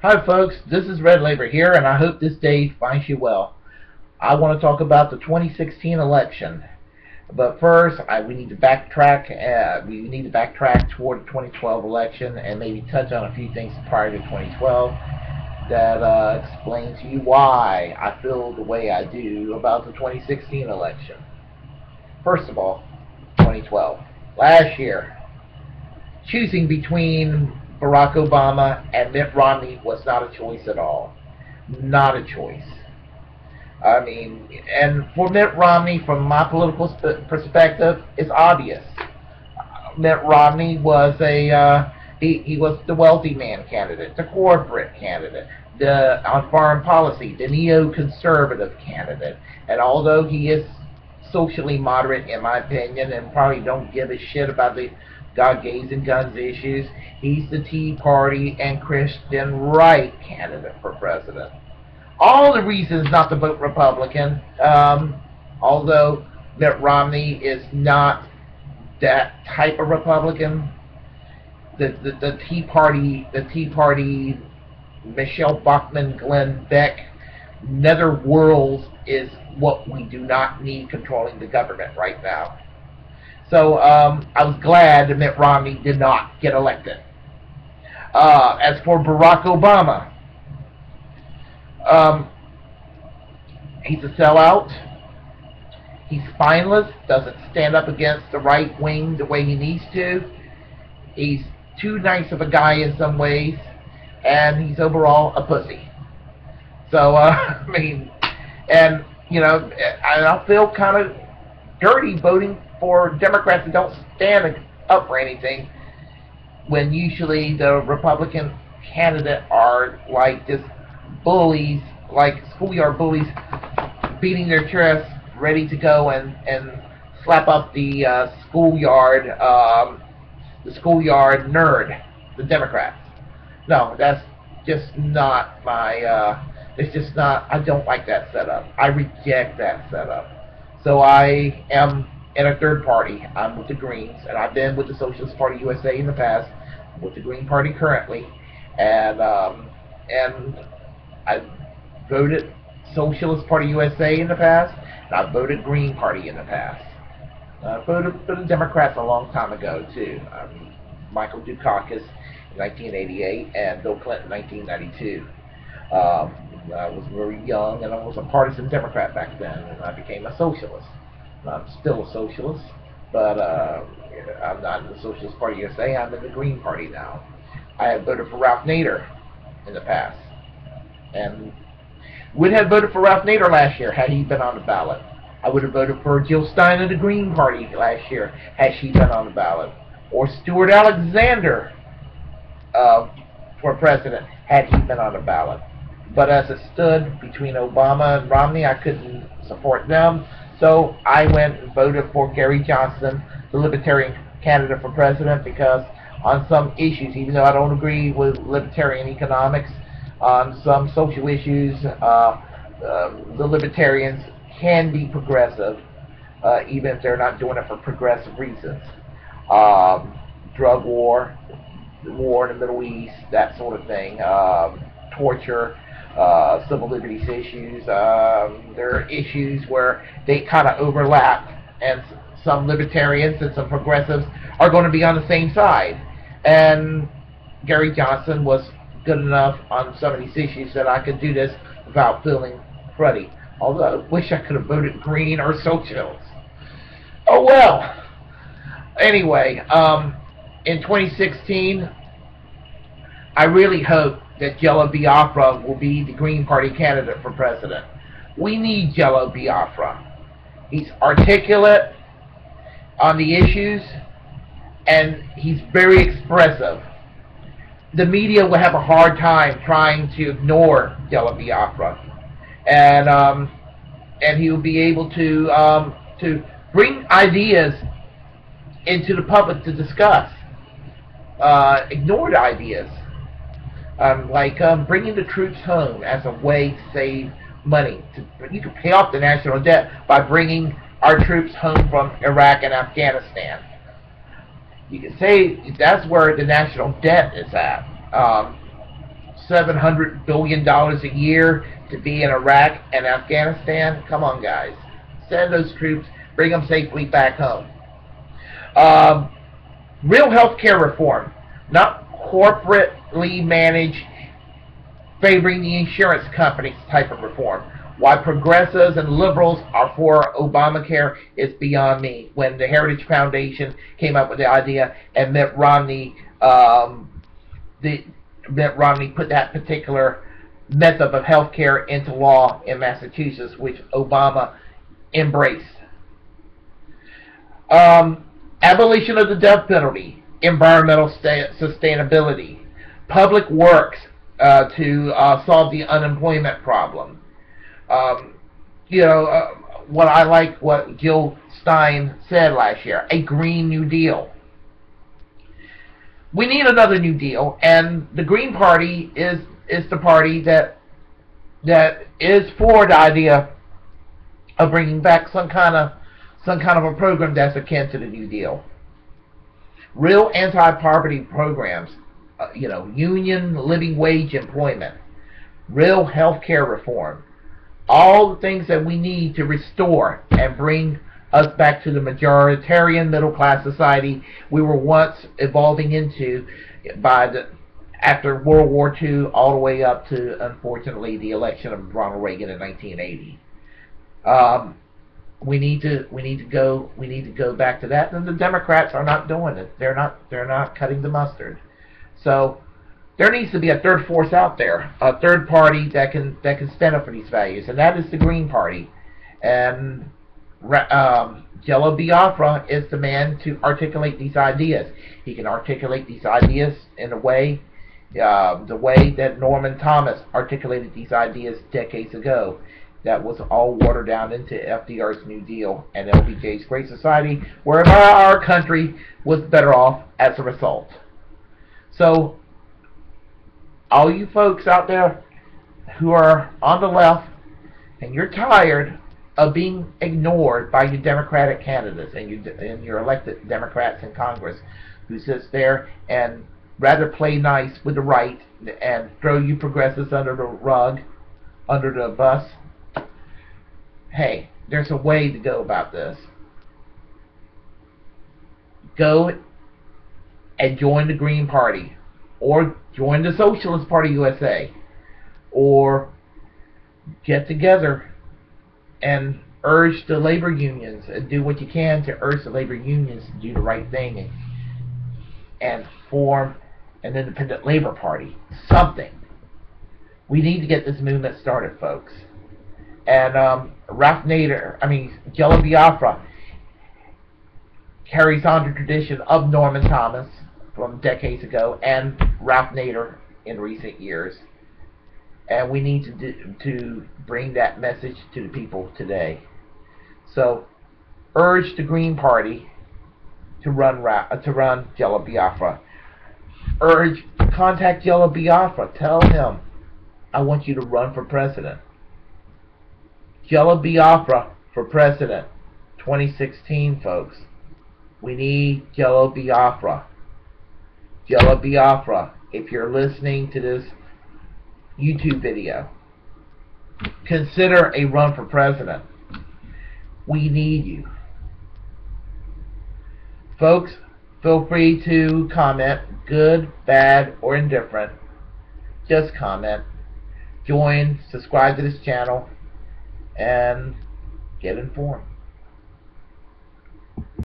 Hi folks, this is Red Labor here, and I hope this day finds you well. I want to talk about the 2016 election, but first we need to backtrack. We need to backtrack toward the 2012 election and maybe touch on a few things prior to 2012 that explain to you why I feel the way I do about the 2016 election. First of all, 2012. Last year, choosing between Barack Obama and Mitt Romney was not a choice at all. Not a choice. I mean, and for Mitt Romney, from my political perspective, it's obvious. Mitt Romney was he was the wealthy man candidate, the corporate candidate, on foreign policy, the neoconservative candidate. And although he is socially moderate, in my opinion, and probably don't give a shit about the God, gays, and guns issues, he's the Tea Party and Christian right candidate for president. All the reasons not to vote Republican, although Mitt Romney is not that type of Republican. The Tea Party, Michelle Bachmann, Glenn Beck, netherworlds is what we do not need controlling the government right now. So I was glad that Mitt Romney did not get elected. As for Barack Obama, he's a sellout. He's spineless, doesn't stand up against the right wing the way he needs to. He's too nice of a guy in some ways, and he's overall a pussy. So, I mean, and, you know, I feel kind of dirty voting for Democrats that don't stand up for anything, when usually the Republican candidate are like just bullies, like schoolyard bullies, beating their chests, ready to go and slap up the schoolyard nerd, the Democrats. No, that's just not my. It's just not. I don't like that setup. I reject that setup. So I am in a third party. I'm with the Greens, and I've been with the Socialist Party USA in the past. I'm with the Green Party currently, and I voted Socialist Party USA in the past, and I voted Green Party in the past. I voted for the Democrats a long time ago too. Michael Dukakis in 1988 and Bill Clinton in 1992. I was very young, and I was a partisan Democrat back then, and I became a socialist. I'm still a socialist, but I'm not in the Socialist Party USA. I'm in the Green Party now. I had voted for Ralph Nader in the past, and would have voted for Ralph Nader last year had he been on the ballot. I would have voted for Jill Stein of the Green Party last year had she been on the ballot, or Stuart Alexander for president had he been on the ballot. But as it stood between Obama and Romney, I couldn't support them. So I went and voted for Gary Johnson, the Libertarian candidate for president, because on some issues, even though I don't agree with libertarian economics, on some social issues, the Libertarians can be progressive, even if they're not doing it for progressive reasons. Drug war, the war in the Middle East, that sort of thing, torture, civil liberties issues. There are issues where they kind of overlap, and some libertarians and some progressives are going to be on the same side. And Gary Johnson was good enough on some of these issues that I could do this without feeling cruddy. Although I wish I could have voted Green or Socialist. Oh well. Anyway, in 2016, I really hope that Jello Biafra will be the Green Party candidate for president. We need Jello Biafra. He's articulate on the issues, and he's very expressive. The media will have a hard time trying to ignore Jello Biafra, and he will be able to bring ideas into the public to discuss, ignored ideas. Like bringing the troops home as a way to save money. You can pay off the national debt by bringing our troops home from Iraq and Afghanistan. You can say that's where the national debt is at. $700 billion a year to be in Iraq and Afghanistan? Come on, guys. Send those troops. Bring them safely back home. Real health care reform, not corporately managed, favoring the insurance companies type of reform. Why progressives and liberals are for Obamacare is beyond me. When the Heritage Foundation came up with the idea and Mitt Romney put that particular method of health care into law in Massachusetts, which Obama embraced. Abolition of the death penalty, environmental sustainability, public works to solve the unemployment problem. What I like what Jill Stein said last year, a Green New Deal. We need another New Deal, and the Green Party is the party that is for the idea of bringing back some kind of a program that's akin to the New Deal. Real anti-poverty programs, union living wage employment, real health care reform, all the things that we need to restore and bring us back to the majoritarian middle class society we were once evolving into after World War II, all the way up to, unfortunately, the election of Ronald Reagan in 1980. We need to go back to that, and the Democrats are not doing it. They're not cutting the mustard. So there needs to be a third force out there, a third party that can stand up for these values, and that is the Green Party. And Jello Biafra is the man to articulate these ideas. He can articulate these ideas in the way that Norman Thomas articulated these ideas decades ago. That was all watered down into FDR's New Deal and LBJ's Great Society, where our country was better off as a result. So, all you folks out there who are on the left and you're tired of being ignored by your Democratic candidates and your elected Democrats in Congress, who sits there and rather play nice with the right and throw you progressives under the rug, under the bus. Hey, there's a way to go about this. Go and join the Green Party, or join the Socialist Party USA, or get together and urge the labor unions and do what you can to urge the labor unions to do the right thing and form an independent labor party. Something. We need to get this movement started, folks. And Jello Biafra carries on the tradition of Norman Thomas from decades ago and Ralph Nader in recent years. And we need to bring that message to the people today. So, urge the Green Party to run Jello Biafra. Contact Jello Biafra. Tell him, I want you to run for president. Jello Biafra for president, 2016, folks. We need Jello Biafra. Jello Biafra, if you're listening to this YouTube video, consider a run for president. We need you. Folks, feel free to comment, good, bad, or indifferent. Just comment. Join, subscribe to this channel, and get informed.